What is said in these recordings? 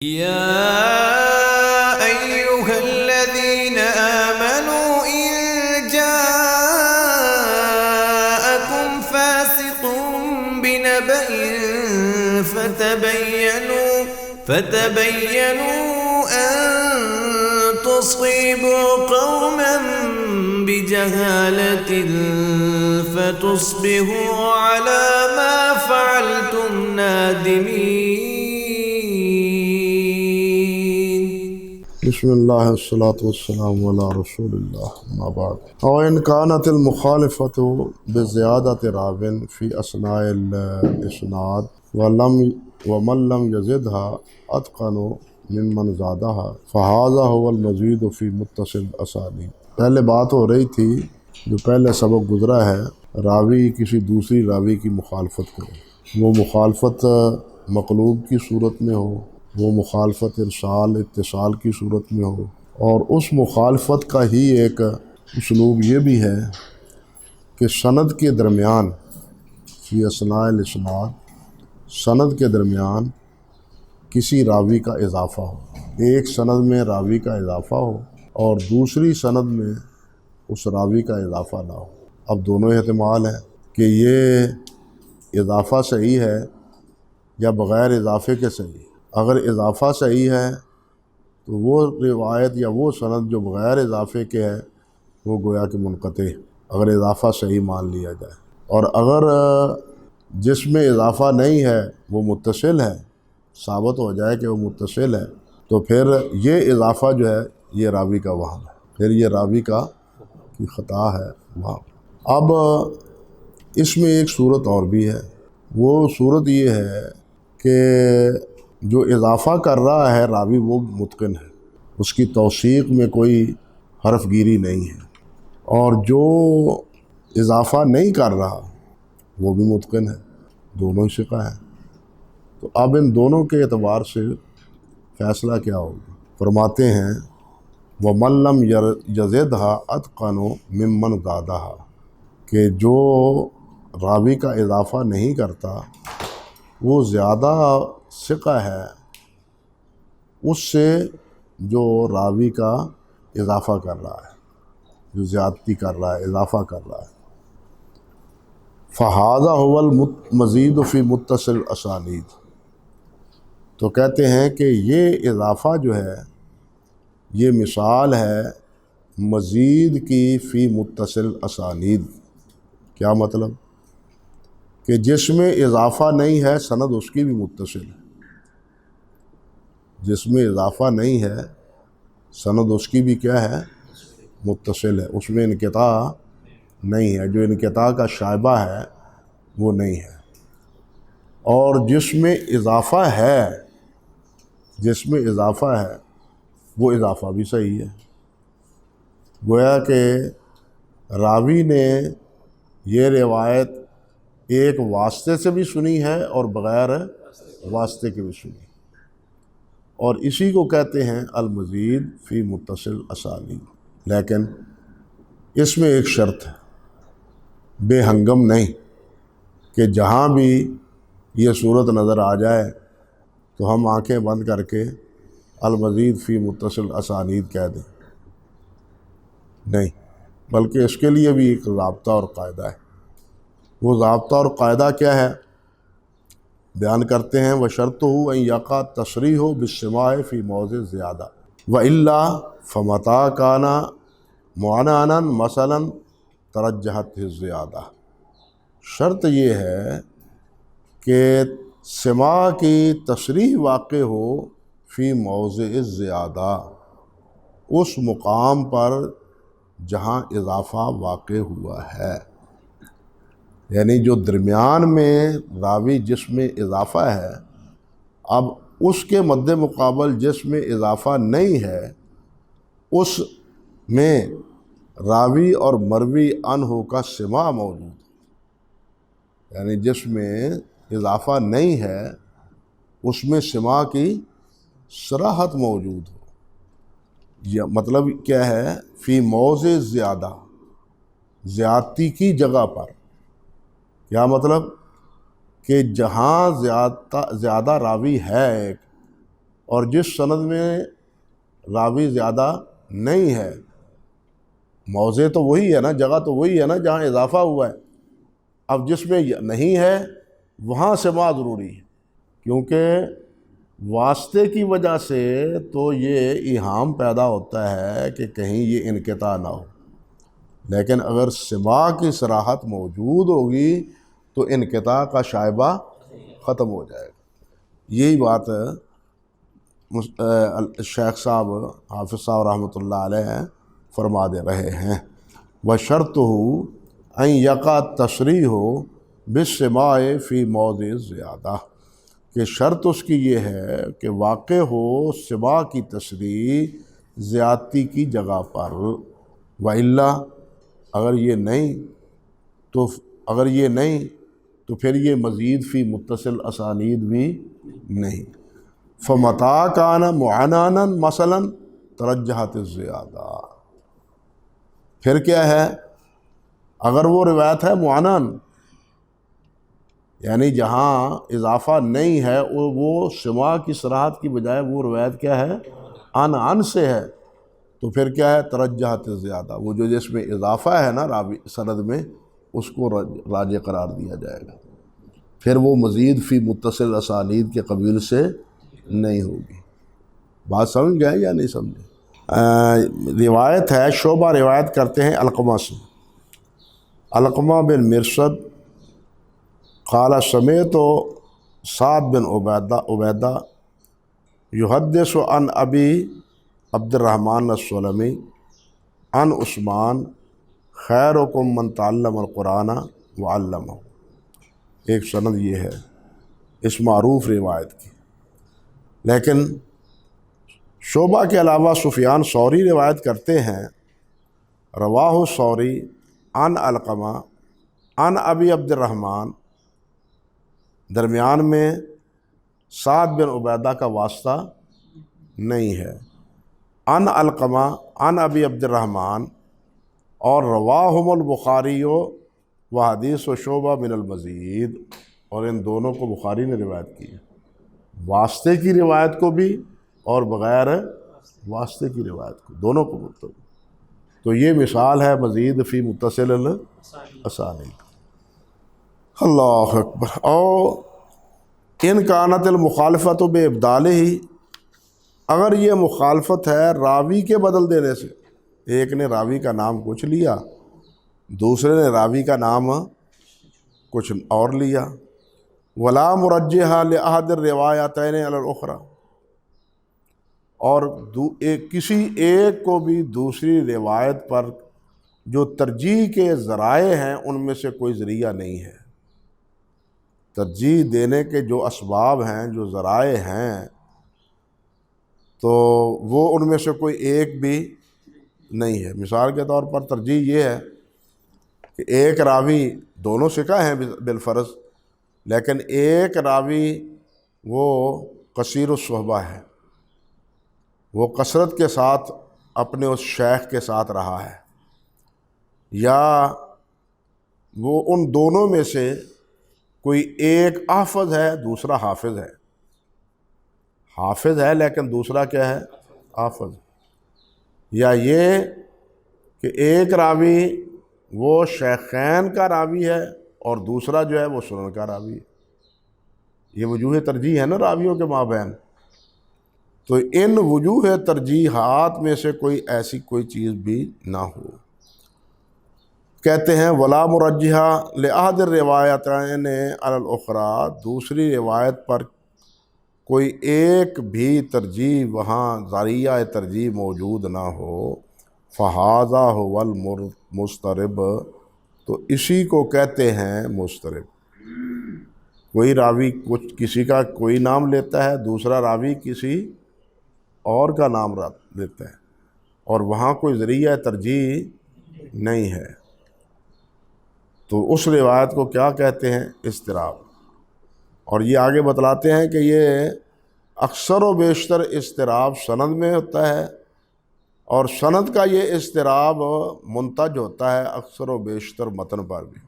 يا أيها الذين آمنوا إن جاءكم فاسق بنبأ فتبينوا أن تصيبوا قوما بجهالة فتصبحوا على ما فعلتم نادمين. بسم الله والصلاة والسلام على رسول الله ما بعد. وإن كانت المخالفة بزيادة راو في أثناء الإسناد ومن لم يزدها أتقن ممن زادها فهذا هو المزيد في متصل الأسانيد. پہلے بات ہو رہی تھی جو پہلے سبق گزرا ہے، راوی کسی دوسری راوی کی مخالفت کرے، وہ مخالفت مقلوب کی صورت میں ہو، وہ مخالفت ارسال اتصال کی صورت میں ہو، اور اس مخالفت کا ہی ایک اسلوب یہ بھی ہے کہ سند کے درمیان فی اثناء الاسناد سند کے درمیان کسی راوی کا اضافہ ہو، ایک سند میں راوی کا اضافہ ہو اور دوسری سند میں اس راوی کا اضافہ نہ ہو۔ اب دونوں احتمال ہیں کہ یہ اضافہ صحیح ہے یا بغیر اضافے کے صحیح ہے۔ اگر اضافہ صحیح ہے تو وہ روایت یا وہ سند جو بغیر اضافے کے ہے وہ گویا کہ منقطع، اگر اضافہ صحیح مان لیا جائے، اور اگر جس میں اضافہ نہیں ہے وہ متصل ہے، ثابت ہو جائے کہ وہ متصل ہے، تو پھر یہ اضافہ جو ہے یہ راوی کا وہم ہے، پھر یہ راوی کا کی خطا ہے وہم۔ اب اس میں ایک صورت اور بھی ہے، وہ صورت یہ ہے کہ جو اضافہ کر رہا ہے راوی وہ متقن ہے، اس کی توثیق میں کوئی حرف گیری نہیں ہے، اور جو اضافہ نہیں کر رہا وہ بھی متقن ہے، دونوں ہی ثقہ ہیں۔ تو اب ان دونوں کے اعتبار سے فیصلہ کیا ہوگا؟ فرماتے ہیں وَمَن لَّمْ يَزِدْهَا أَتْقَنُ مِمَّنْ زَادَهَا، کہ جو راوی کا اضافہ نہیں کرتا وہ زیادہ ثقہ ہے اس سے جو راوی کا اضافہ کر رہا ہے، جو زیادتی کر رہا ہے، اضافہ کر رہا ہے۔ فَهَذَا هُوَ الْمَزِيدُ فِي مُتَّصِلِ الْأَسَانِيدِ، تو کہتے ہیں کہ یہ اضافہ جو ہے یہ مثال ہے مزید کی فی متصل اسانید۔ کیا مطلب؟ کہ جس میں اضافہ نہیں ہے سند اس کی بھی متصل ہے، جس میں اضافہ نہیں ہے سند اس کی بھی کیا ہے؟ متصل ہے، اس میں انقطاع نہیں ہے، جو انقطاع کا شائبہ ہے وہ نہیں ہے۔ اور جس میں اضافہ ہے وہ اضافہ بھی صحیح ہے، گویا کہ راوی نے یہ روایت ایک واسطے سے بھی سنی ہے اور بغیر واسطے کے بھی سنی، اور اسی کو کہتے ہیں المزید فی متصل اسانید۔ لیکن اس میں ایک شرط ہے، بے ہنگم نہیں کہ جہاں بھی یہ صورت نظر آ جائے تو ہم آنکھیں بند کر کے المزید فی متصل اسانید کہہ دیں، نہیں، بلکہ اس کے لیے بھی ایک ضابطہ اور قاعدہ ہے۔ وہ ضابطہ اور قاعدہ کیا ہے؟ بیان کرتے ہیں وَشَرْطُهُ أَن يَقَعَ التَّصْرِيحُ بِالسِّمَاعِ فِي مَوْضِعِ الزِّيَادَةِ وَإِلَّا فَمَتَىٰ كَانَ مُعَنَّنًا مَثَلًا تَرَجَّحَتْ الزِّيَادَةُ، شرط یہ ہے کہ سماع کی تصریح واقع ہو فی موضع الزیادہ، اس مقام پر جہاں اضافہ واقع ہوا ہے، یعنی جو درمیان میں راوی جس میں اضافہ ہے، اب اس کے مد مقابل جس میں اضافہ نہیں ہے اس میں راوی اور مروی عنہ کا سماع موجود، یعنی جس میں اضافہ نہیں ہے اس میں سماع کی صراحت موجود ہو، یا مطلب کیا ہے؟ فی موضع زیادہ، زیادتی کی جگہ پر۔ کیا مطلب؟ کہ جہاں زیادہ راوی ہے ایک، اور جس سند میں راوی زیادہ نہیں ہے، موضع تو وہی ہے نا، جگہ تو وہی ہے نا جہاں اضافہ ہوا ہے، اب جس میں نہیں ہے وہاں سماع ضروری ہے، کیونکہ واسطے کی وجہ سے تو یہ ایہام پیدا ہوتا ہے کہ کہیں یہ انقطاع نہ ہو، لیکن اگر سماع کی صراحت موجود ہوگی تو انقطاع کا شائبہ ختم ہو جائے گا۔ یہی بات شیخ صاحب حافظ صاحب رحمۃ اللہ علیہ فرما دے رہے ہیں۔ وَشَرْطُهُ أَن يَقَعَ التَّصْرِيحُ بِالسِّمَاعِ فِي موضع زیادہ، کہ شرط اس کی یہ ہے کہ واقع ہو سماع کی تصریح زیادتی کی جگہ پر، وَإِلَّا اگر یہ نہیں تو پھر یہ مزید فی متصل اسانید بھی نہیں۔ فَمَتَىٰ كَانَ مُعَنَّنًا مَثَلًا ترجحت الزیادہ، پھر کیا ہے، اگر وہ روایت ہے معنن، یعنی جہاں اضافہ نہیں ہے، وہ سماع کی صراحت کی بجائے وہ روایت کیا ہے، عن سے ہے، تو پھر کیا ہے، ترجحت الزیادہ، وہ جو جس میں اضافہ ہے نا راوی سند میں، اس کو راجح قرار دیا جائے گا، پھر وہ مزید فی متصل اسانید کے قبیل سے نہیں ہوگی۔ بات سمجھ گئے یا نہیں سمجھے؟ روایت ہے، شعبہ روایت کرتے ہیں علقمہ سے، علقمہ بن مرثد قال سمعت سعد بن عبیدہ یحدث عن ابی عبد الرحمن السلمی عن عثمان خیرکم من تعلم القرآن وعلمہ، ایک سند یہ ہے اس معروف روایت کی۔ لیکن شعبہ کے علاوہ سفیان ثوری روایت کرتے ہیں، رواہ ثوری عن علقمہ عن ابی عبد الرحمن، درمیان میں سعد بن عبیدہ کا واسطہ نہیں ہے، عن علقمہ عن ابی عبد الرحمن، اور رواہم البخاری و حدیث و شعبہ من المزید، اور ان دونوں کو بخاری نے روایت کی ہے، واسطے کی روایت کو بھی اور بغیر واسطے کی روایت کو، دونوں کو مطلب۔ تو یہ مثال ہے مزید فی متصل الاسانید۔ اللہ اکبر۔ اور ان کانت المخالفت بابدالہ، اگر یہ مخالفت ہے راوی کے بدل دینے سے، ایک نے راوی کا نام کچھ لیا، دوسرے نے راوی کا نام کچھ اور لیا، ولا مرجحہ لأحد الروایتین علی الاخری، اور کسی ایک کو بھی دوسری روایت پر جو ترجیح کے ذرائع ہیں ان میں سے کوئی ذریعہ نہیں ہے، ترجیح دینے کے جو اسباب ہیں، جو ذرائع ہیں، تو وہ ان میں سے کوئی ایک بھی نہیں ہے۔ مثال کے طور پر ترجیح یہ ہے کہ ایک راوی، دونوں ثقہ ہیں بالفرض، لیکن ایک راوی وہ کثیر الصحبہ ہے، وہ کثرت کے ساتھ اپنے اس شیخ کے ساتھ رہا ہے، یا وہ ان دونوں میں سے کوئی ایک حافظ ہے، دوسرا حافظ ہے، حافظ ہے لیکن دوسرا کیا ہے، حافظ، یا یہ کہ ایک راوی وہ شیخین کا راوی ہے اور دوسرا جو ہے وہ سنن کا راوی ہے، یہ وجوہ ترجیح ہے نا راویوں کے مابین۔ تو ان وجوہ ترجیحات میں سے کوئی ایسی کوئی چیز بھی نہ ہو، کہتے ہیں ولا مرجحہ لأحد الروایتین علی الاخری، دوسری روایت پر کوئی ایک بھی ترجیح، وہاں ذریعہ ترجیح موجود نہ ہو، فہذا هو المضطرب، تو اسی کو کہتے ہیں مضطرب۔ کوئی راوی کسی کا کوئی نام لیتا ہے، دوسرا راوی کسی اور کا نام لیتا ہے، اور وہاں کوئی ذریعہ ترجیح نہیں ہے، تو اس روایت کو کیا کہتے ہیں، اضطراب۔ اور یہ آگے بتلاتے ہیں کہ یہ اکثر و بیشتر اضطراب سند میں ہوتا ہے، اور سند کا یہ اضطراب منتج ہوتا ہے اکثر و بیشتر متن پر بھی۔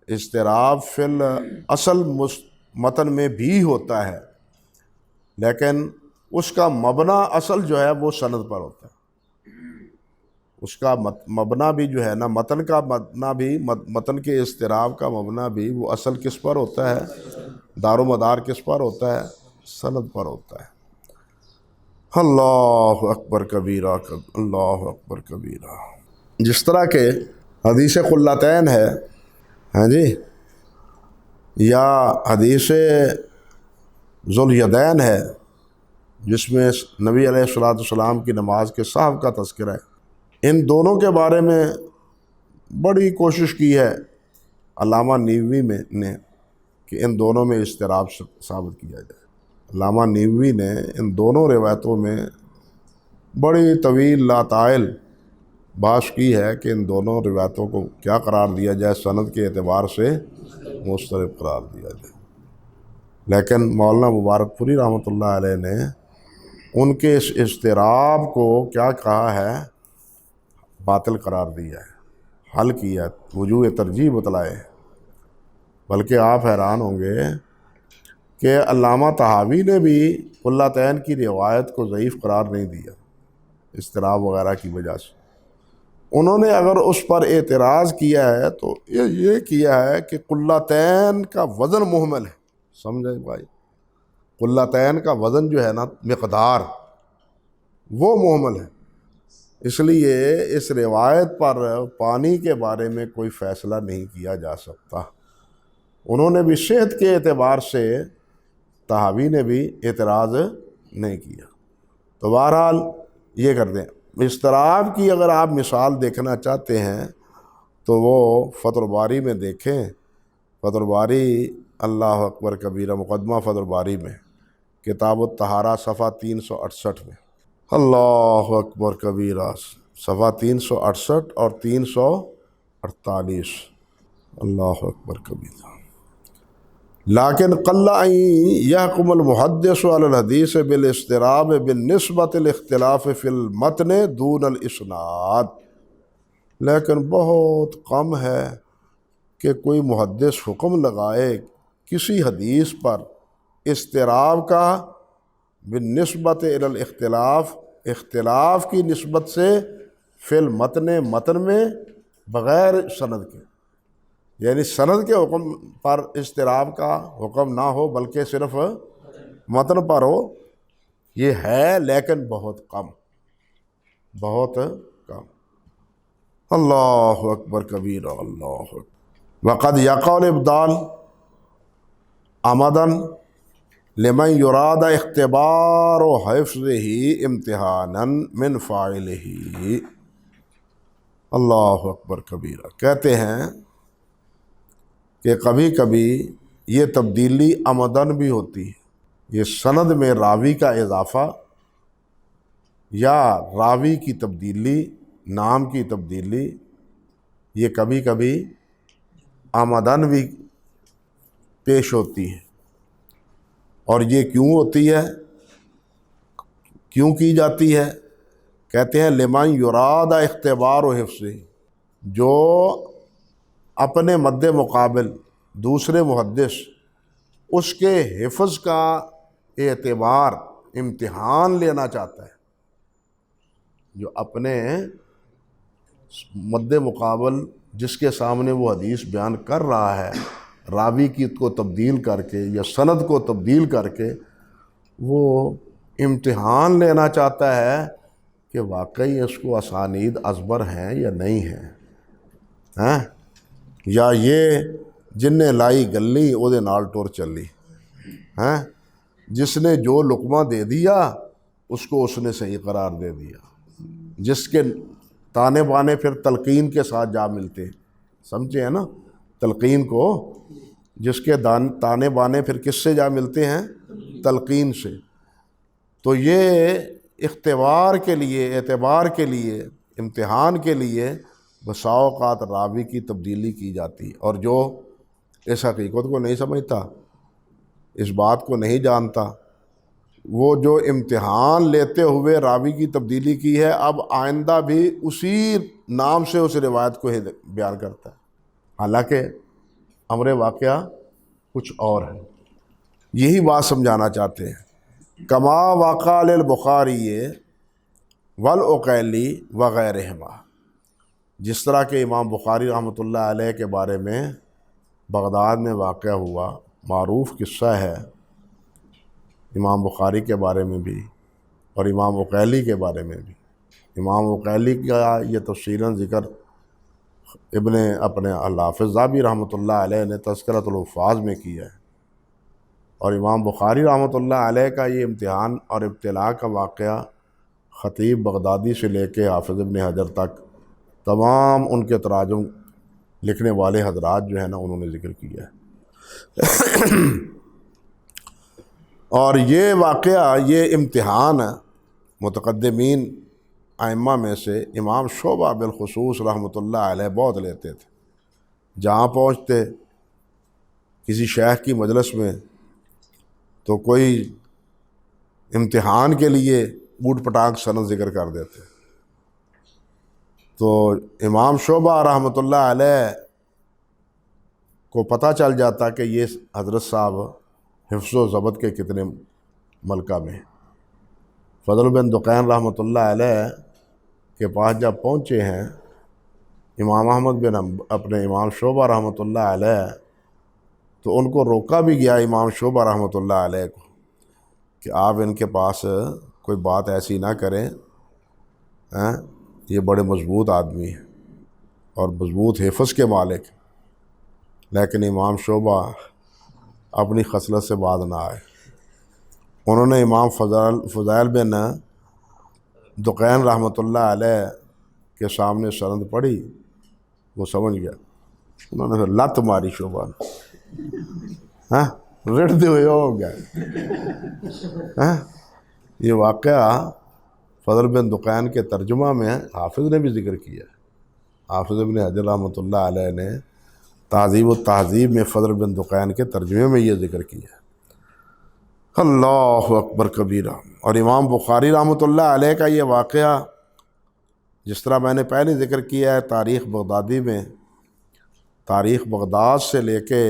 اضطراب فی الاصل متن میں بھی ہوتا ہے، لیکن اس کا مبنا اصل جو ہے وہ سند پر ہوتا ہے، اس کا مبنا بھی جو ہے نا، متن کا مبنا بھی، متن کے اضطراب کا مبنا بھی وہ اصل کس پر ہوتا ہے، دار و مدار کس پر ہوتا ہے، سند پر ہوتا ہے۔ اللہ اکبر کبیرہ، اللہ اکبر کبیرہ۔ جس طرح کہ حدیث قلتین ہے، ہاں جی، یا حدیث ذوالیدین ہے، جس میں نبی علیہ الصلوۃ والسلام کی نماز کے صاحب کا تذکرہ ہے، ان دونوں کے بارے میں بڑی کوشش کی ہے علامہ نیووی نے کہ ان دونوں میں اضطراب ثابت کیا جائے۔ علامہ نیووی نے ان دونوں روایتوں میں بڑی طویل لاتعال بحث کی ہے کہ ان دونوں روایتوں کو کیا قرار دیا جائے، سند کے اعتبار سے مضطرب قرار دیا جائے۔ لیکن مولانا مبارک پوری رحمۃ اللہ علیہ نے ان کے اس اضطراب کو کیا کہا ہے، باطل قرار دیا ہے، حل کیا، وجوہ ترجیح بتلائے۔ بلکہ آپ حیران ہوں گے کہ علامہ طحاوی نے بھی قلتین کی روایت کو ضعیف قرار نہیں دیا اضطراب وغیرہ کی وجہ سے۔ انہوں نے اگر اس پر اعتراض کیا ہے تو یہ کیا ہے کہ قلتین کا وزن محمل ہے، سمجھے بھائی، قلتین کا وزن جو ہے نا، مقدار، وہ محمل ہے، اس لیے اس روایت پر پانی کے بارے میں کوئی فیصلہ نہیں کیا جا سکتا۔ انہوں نے بھی صحت کے اعتبار سے، طحاوی نے بھی اعتراض نہیں کیا۔ تو بہرحال یہ کر دیں، اضطراب کی اگر آپ مثال دیکھنا چاہتے ہیں تو وہ فتح الباری میں دیکھیں، فتح الباری، اللہ اکبر کبیرہ، مقدمہ فتح الباری میں، کتاب الطہارہ، صفحہ 368 میں، اللہ اکبر کبیرہ، صفحہ 368 اور 348، اللہ اکبر کبیرہ۔ لیکن قل ان یحکم المحدث علی الحدیث بالاضطراب بالنسبۃ الاختلاف فی المتن دون الاسناد، لیکن بہت کم ہے کہ کوئی محدث حکم لگائے کسی حدیث پر اضطراب کا بالنسبت الی الاختلاف، اختلاف کی نسبت سے، فی المتن، متن میں، بغیر سند کے، یعنی سند کے حکم پر اضطراب کا حکم نہ ہو بلکہ صرف متن پر ہو، یہ ہے لیکن بہت کم، بہت کم۔ اللہ اکبر کبیرہ، اللہ اکبر۔ وقد یقع الابدال عمدا لمن یراد اختبار و حفظہ امتحانا من فاعلہ، اللہ اکبر کبیرہ۔ کہتے ہیں کہ کبھی کبھی یہ تبدیلی عمدن بھی ہوتی ہے، یہ سند میں راوی کا اضافہ یا راوی کی تبدیلی، نام کی تبدیلی، یہ کبھی کبھی عمدن بھی پیش ہوتی ہے۔ اور یہ کیوں ہوتی ہے، کیوں کی جاتی ہے؟ کہتے ہیں لمن یراد اختبار و حفظ، جو اپنے مد مقابل دوسرے محدث اس کے حفظ کا اعتبار، امتحان لینا چاہتا ہے، جو اپنے مد مقابل جس کے سامنے وہ حدیث بیان کر رہا ہے، راوی کی کو تبدیل کر کے یا سند کو تبدیل کر کے وہ امتحان لینا چاہتا ہے کہ واقعی اس کو اسانید ازبر ہیں یا نہیں ہیں، یا یہ جن نے لائی گلی او دے نال ٹر چلی، جس نے جو لقمہ دے دیا اس کو اس نے صحیح قرار دے دیا، جس کے تانے بانے پھر تلقین کے ساتھ جا ملتے، سمجھے ہیں نا تلقین کو، جس کے تانے بانے پھر کس سے جا ملتے ہیں، تلقین سے۔ تو یہ اختبار کے لیے، اعتبار کے لیے، امتحان کے لیے بسا اوقات راوی کی تبدیلی کی جاتی، اور جو اس حقیقت کو نہیں سمجھتا، اس بات کو نہیں جانتا، وہ جو امتحان لیتے ہوئے راوی کی تبدیلی کی ہے، اب آئندہ بھی اسی نام سے اس روایت کو بیان کرتا ہے، حالانکہ امر واقعہ کچھ اور ہے۔ یہی بات سمجھانا چاہتے ہیں کما وقع للبخاری والعقیلی وغیرہما، جس طرح کہ امام بخاری رحمۃ اللہ علیہ کے بارے میں بغداد میں واقع ہوا معروف قصہ ہے، امام بخاری کے بارے میں بھی اور امام عقیلی کے بارے میں بھی۔ امام عقیلی کا یہ تفصیلاً ذکر اپنے الحافظ ذہبی رحمۃ اللہ علیہ نے تذکرۃ الحفاظ میں کیا ہے، اور امام بخاری رحمۃ اللہ علیہ کا یہ امتحان اور ابتلاء کا واقعہ خطیب بغدادی سے لے کے حافظ ابن حجر تک تمام ان کے تراجم لکھنے والے حضرات جو ہیں نا انہوں نے ذکر کیا ہے۔ اور یہ واقعہ، یہ امتحان متقدمین ائمہ میں سے امام شعبہ بالخصوص رحمۃ اللہ علیہ بہت لیتے تھے۔ جہاں پہنچتے کسی شیخ کی مجلس میں تو کوئی امتحان کے لیے اوٹ پٹانگ سند ذکر کر دیتے، تو امام شعبہ رحمۃ اللہ علیہ کو پتہ چل جاتا کہ یہ حضرت صاحب حفظ و ضبط کے کتنے ملکہ میں ہیں۔ فضل بن دقین رحمۃ اللہ علیہ کے پاس جب پہنچے ہیں امام احمد بن اپنے امام شعبہ رحمۃ اللہ علیہ، تو ان کو روکا بھی گیا امام شعبہ رحمۃ اللہ علیہ کو کہ آپ ان کے پاس کوئی بات ایسی نہ کریں، یہ بڑے مضبوط آدمی ہیں اور مضبوط حفظ کے مالک، لیکن امام شعبہ اپنی خصلت سے باز نہ آئے۔ انہوں نے امام فضائل بن دقین رحمۃ اللہ علیہ کے سامنے سند پڑھی، وہ سمجھ گیا، انہوں نے لت ماری شعبہ نے، رڑتے ہوئے ہو گیا۔ یہ واقعہ فضل بن دقین کے ترجمہ میں حافظ نے بھی ذکر کیا ہے۔ حافظ ابن حجر رحمۃ اللہ علیہ نے تہذیب التہذیب میں فضل بن دقین کے ترجمے میں یہ ذکر کیا ہے۔ اللہ اکبر کبیرہ۔ اور امام بخاری رحمۃ اللہ علیہ کا یہ واقعہ، جس طرح میں نے پہلے ذکر کیا ہے، تاریخ بغدادی میں، تاریخ بغداد سے لے کے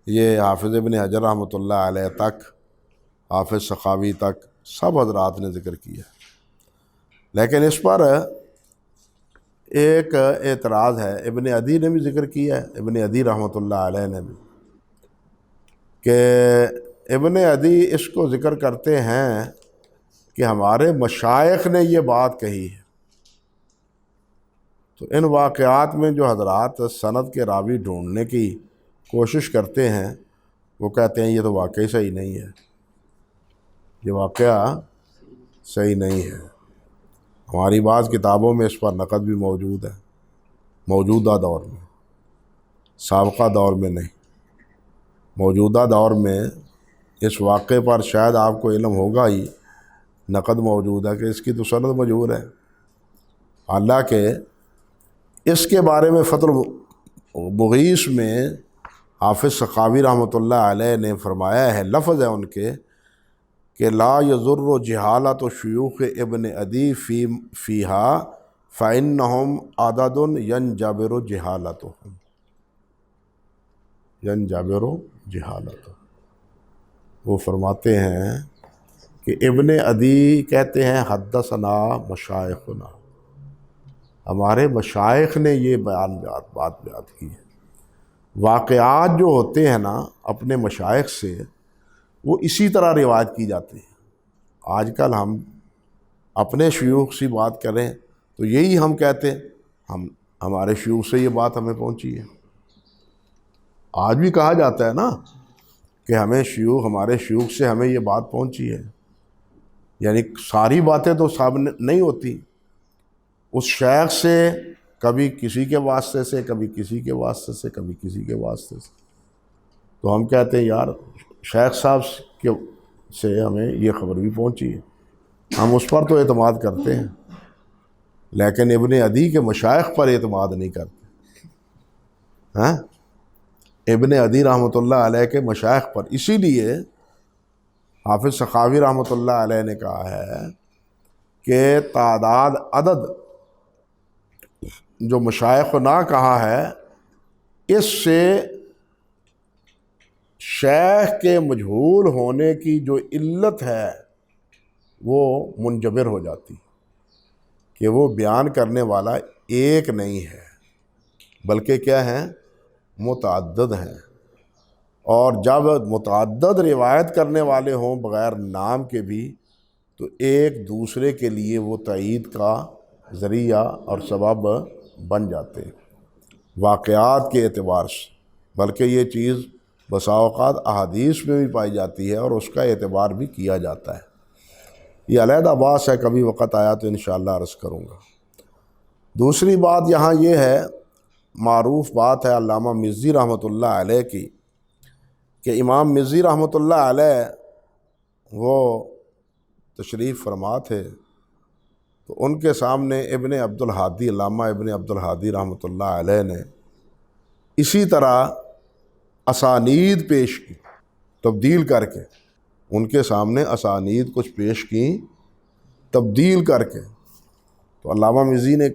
یہ حافظ ابن حجر رحمۃ اللہ علیہ تک، حافظ سخاوی تک، سب حضرات نے ذکر کیا، لیکن اس پر ایک اعتراض ہے، ابن عدی نے بھی ذکر کیا ہے، ابن عدی رحمۃ اللہ علیہ نے بھی، کہ ابن عدی اس کو ذکر کرتے ہیں کہ ہمارے مشائخ نے یہ بات کہی ہے۔ تو ان واقعات میں جو حضرات سند کے راوی ڈھونڈنے کی کوشش کرتے ہیں، وہ کہتے ہیں یہ تو واقعی صحیح نہیں ہے، یہ واقعہ صحیح نہیں ہے۔ ہماری بعض کتابوں میں اس پر نقد بھی موجود ہے، موجودہ دور میں، سابقہ دور میں نہیں۔ موجودہ دور میں اس واقعے پر شاید آپ کو علم ہوگا ہی، نقد موجود ہے کہ اس کی تو سند مجہول ہے، حالانکہ اس کے بارے میں فتح المغیث میں حافظ سخاوی رحمۃ اللہ علیہ نے فرمایا ہے، لفظ ہے ان کے کہ لا یضر جہالت شیوخ ابن عدی فیہا فإنہم عدد ینجبر جہالتہم، ینجبر جہالتہم۔ وہ فرماتے ہیں کہ ابن عدی کہتے ہیں حدثنا مشائخنا، ہمارے مشائخ نے یہ بات بیان کی ہے۔ واقعات جو ہوتے ہیں نا اپنے مشائخ سے، وہ اسی طرح روایت کی جاتی ہے۔ آج کل ہم اپنے شیوخ سے بات کریں تو یہی ہم کہتے ہیں ہمارے شیوخ سے یہ بات ہمیں پہنچی ہے۔ آج بھی کہا جاتا ہے نا کہ ہمارے شیوخ سے ہمیں یہ بات پہنچی ہے، یعنی ساری باتیں تو سامنے نہیں ہوتی، اس شیخ سے کبھی کسی کے واسطے سے، کبھی کسی کے واسطے سے، کبھی کسی کے واسطے سے، تو ہم کہتے ہیں یار شیخ صاحب سے ہمیں یہ خبر بھی پہنچی ہے، ہم اس پر تو اعتماد کرتے ہیں، لیکن ابن عدی کے مشائخ پر اعتماد نہیں کرتے۔ ابن عدی رحمۃ اللہ علیہ کے مشائخ پر، اسی لیے حافظ سخاوی رحمۃ اللہ علیہ نے کہا ہے کہ تعداد عدد جو مشائخ نہ کہا ہے، اس سے شیخ کے مجہول ہونے کی جو علت ہے وہ منجبر ہو جاتی کہ وہ بیان کرنے والا ایک نہیں ہے بلکہ کیا ہیں، متعدد ہیں، اور جب متعدد روایت کرنے والے ہوں بغیر نام کے بھی تو ایک دوسرے کے لیے وہ تائید کا ذریعہ اور سبب بن جاتے ہیں واقعات کے اعتبار سے، بلکہ یہ چیز بسا اوقات احادیث میں بھی پائی جاتی ہے اور اس کا اعتبار بھی کیا جاتا ہے۔ یہ علیحدہ بات ہے، کبھی وقت آیا تو انشاءاللہ عرض کروں گا۔ دوسری بات یہاں یہ ہے، معروف بات ہے علامہ مزی رحمۃ اللہ علیہ کی، کہ امام مزی رحمۃ اللہ علیہ وہ تشریف فرما تھے تو ان کے سامنے ابن عبد الہادی، علامہ ابن عبد الہادی رحمۃ اللہ علیہ نے اسی طرح اسانید پیش کی تبدیل کر کے، ان کے سامنے اسانید کچھ پیش کی تبدیل کر کے، تو علامہ مزی نے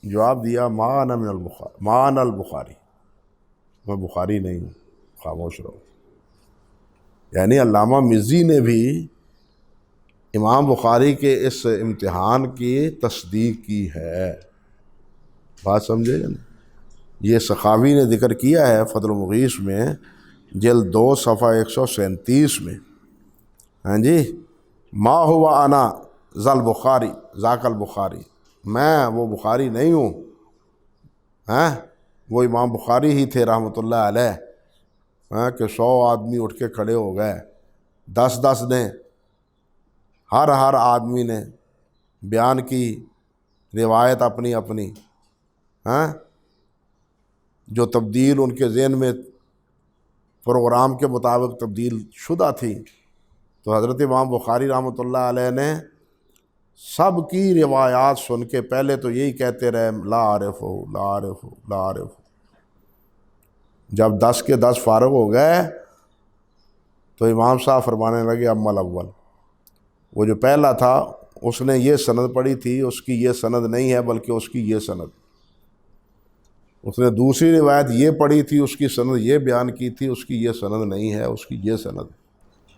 جواب دیا ما انا من البخاری، ما انا البخاری، میں بخاری نہیں ہوں، خاموش رہو۔ یعنی علامہ مزی نے بھی امام بخاری کے اس امتحان کی تصدیق کی ہے، بات سمجھے گا نا؟ یہ سخاوی نے ذکر کیا ہے فضل المغیث میں جلد 2 صفحہ 137 میں، ہاں جی، ما ہوا انا ذل بخاری ذاک البخاری، میں وہ بخاری نہیں ہوں، ہاں وہ امام بخاری ہی تھے رحمۃ اللہ علیہ، ہاں کہ 100 آدمی اٹھ کے کھڑے ہو گئے، 10 نے، ہر آدمی نے بیان کی روایت اپنی اپنی، ہاں جو تبدیل ان کے ذہن میں پروگرام کے مطابق تبدیل شدہ تھی، تو حضرت امام بخاری رحمۃ اللہ علیہ نے سب کی روایات سن کے پہلے تو یہی کہتے رہے لا عارف ہو لا عارف ہو لا عارف ہو، جب 10 کے 10 فارغ ہو گئے تو امام صاحب فرمانے لگے اما الاول، وہ جو پہلا تھا اس نے یہ سند پڑھی تھی، اس کی یہ سند نہیں ہے بلکہ اس کی یہ سند، اس نے دوسری روایت یہ پڑھی تھی، اس کی سند یہ بیان کی تھی، اس کی یہ سند نہیں ہے، اس کی یہ سند۔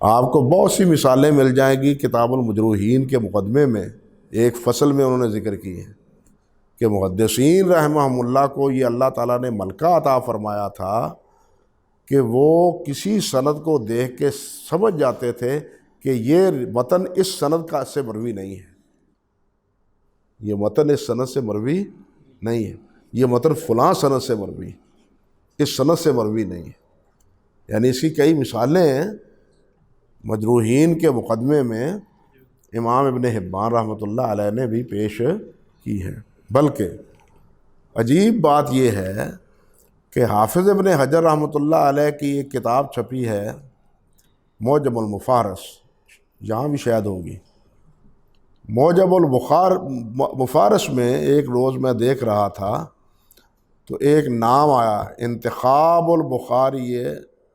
آپ کو بہت سی مثالیں مل جائیں گی کتاب المجروحین کے مقدمے میں، ایک فصل میں انہوں نے ذکر کی ہے کہ محدثین رحمہم اللہ کو یہ اللہ تعالیٰ نے ملکہ عطا فرمایا تھا کہ وہ کسی سند کو دیکھ کے سمجھ جاتے تھے کہ یہ متن اس سند کا سے مروی نہیں ہے، یہ متن اس سند سے مروی نہیں ہے، یہ متن فلاں سند سے مروی، اس سند سے مروی نہیں ہے۔ یعنی اس کی کئی مثالیں ہیں مجروحین کے مقدمے میں امام ابن حبان رحمۃ اللہ علیہ نے بھی پیش کی ہے۔ بلکہ عجیب بات یہ ہے کہ حافظ ابن حجر رحمۃ اللہ علیہ کی ایک کتاب چھپی ہے موجم المفارس، یہاں بھی شاید ہوگی، موجم المفارس میں ایک روز میں دیکھ رہا تھا تو ایک نام آیا انتخاب البخاری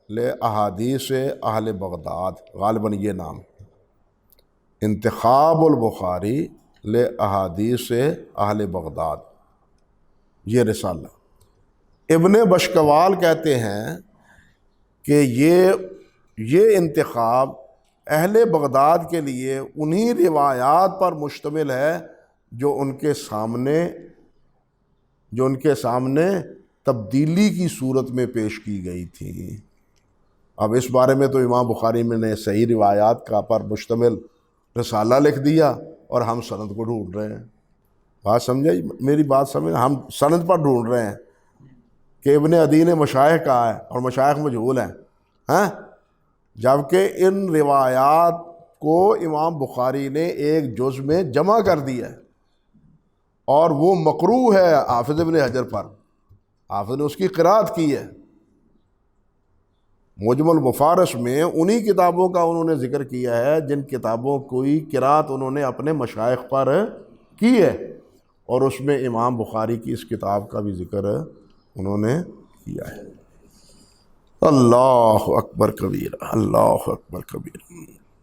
لأحادیث اہل بغداد، غالباً یہ نام، انتخاب البخاری لأحادیث اہل بغداد، یہ رسالہ۔ ابن بشکوال کہتے ہیں کہ یہ انتخاب اہل بغداد کے لیے انہی روایات پر مشتمل ہے جو ان کے سامنے تبدیلی کی صورت میں پیش کی گئی تھی۔ اب اس بارے میں تو امام بخاری میں نے صحیح روایات کا پر مشتمل رسالہ لکھ دیا اور ہم سند کو ڈھونڈ رہے ہیں، بات سمجھے میری بات سمجھ، ہم سند پر ڈھونڈ رہے ہیں کہ ابن عدی نے مشایخ کہا ہے اور مشایخ مجہول ہیں، ہاں، جبکہ ان روایات کو امام بخاری نے ایک جز میں جمع کر دیا ہے اور وہ مقروء ہے حافظ ابن حجر پر، حافظ نے اس کی قرات کی ہے۔ موجم المفارس میں انہی کتابوں کا انہوں نے ذکر کیا ہے جن کتابوں کی قرات انہوں نے اپنے مشائخ پر کی ہے، اور اس میں امام بخاری کی اس کتاب کا بھی ذکر انہوں نے کیا ہے۔ اللہ اکبر کبیرہ، اللہ اکبر کبیرہ۔